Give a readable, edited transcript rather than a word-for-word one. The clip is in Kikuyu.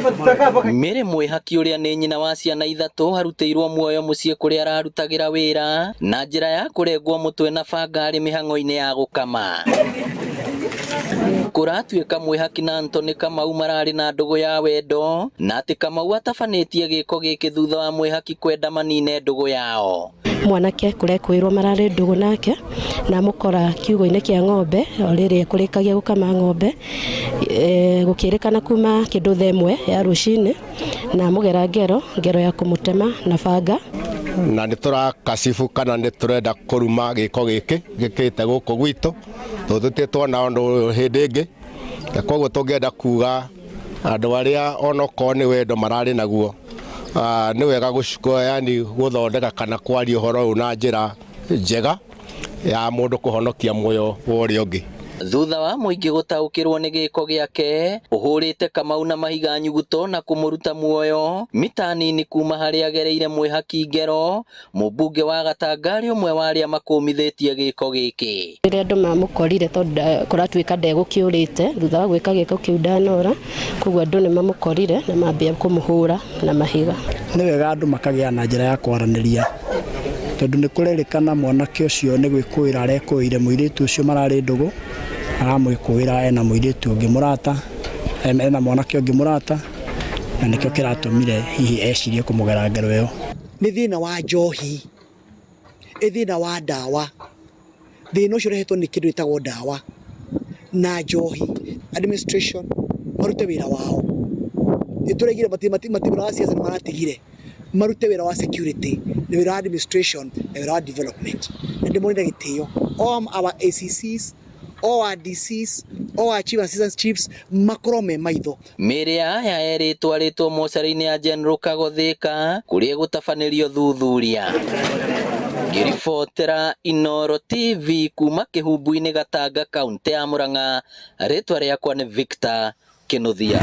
Mĩrĩ mwĩhaki ũrĩa nĩ nyina wa ciana ithatũ harutĩirwo muoyo mũciĩ kũrĩa ararutagĩra wĩra na njĩra ya kũrengwo mũtwe na banga arĩ mĩhang'o-inĩ ya gũkama. Kũratuĩka mwĩhaki na Anthony Kamau mararĩ na ndũgũ ya wendo na atĩ Kamau atabanĩtie gĩko gĩkĩ thutha wa mwĩhaki kwenda manine ndũgũ yao. Mwanake kũrekwĩrwo mararĩ ndũgũ nake na mũkora kiugũ-inĩ kĩa ng'ombe o rĩrĩa kũrĩkagia gũkama ng'ombe gũkĩrĩkana kuma kĩndũ thaa ĩmwe ya rũcinĩ na mũgera ngero ya kũmũtema na banga. Na nĩ tũrakasibu kana nĩ tũrenda kũruma gĩko gĩkĩ gĩkĩte gũkũ gwitũ tũtĩtwo na ũndũ hĩndĩ ĩngĩ, na koguo tũngĩenda kuga andũ arĩa onokorwo nĩ wendo mararĩ naguo nĩ wega gũthondeka kana kwaria ũhoro ũyũ na njĩra njega ya mũndũ kũhonokia muoyo wa ũrĩa ũngĩ. Thutha wa mũingĩ gũtaũkĩrwo nĩ gĩko gĩake, ũhũrĩte Kamau na mahiga nyuguto na kũmũruta muoyo mita nini kuma harĩa agereire mwĩhaki ngero, mũmbunge wa Gatanga ũmwe wa arĩa makũmithĩtie gĩko gĩkĩ. Rĩrĩa andũ mamũkorire tondũ kũratuĩka ndegũkĩũrĩte thutha wa gwĩka gĩko kĩu ndanora, koguo andũ nĩ mamũkorire na mambia kũmũhũra na mahiga. Nĩ wega andũ makagĩa na njĩra ya kwaranĩria tondũ nĩ kũrerĩkana mwanake ũcio nĩ gwĩkũĩra arekũĩire mũirĩtu ũcio mararĩ ndũgũ, aramwĩkũĩra ena mũirĩtu ũngĩ mũrata, ena mwanake ũngĩ mũrata, na nĩkĩo kĩratũmire hihi ecirie kũmũgera ngero ĩyo. Nĩ thĩna wa njohi, thĩna wa ndawa, thĩna ũcio ũrehetwo nĩ kĩndũ gĩtagwo ndawa na njohi. Administration marute wĩra wao, nĩtũraigire matimũra wa siasa nĩmaratigire marute wĩra wa security, nĩ wĩra wa administration na wĩra wa development. Na ndĩmonire gĩtĩo all our ACCs, all our DCs, all our chief assistant chiefs makorwo me maitho. Mĩrĩ aya erĩ twarĩtwo mocarĩ-inĩ ya General Kagothĩka kũrĩa gũtabanĩrio thuthuria. Ngĩribotera Inooro TV kuma kĩhumbu-inĩ Gatanga, kaũntĩ ya Murang'a, rĩtwa rĩakwa nĩ Victor Kĩnuthia.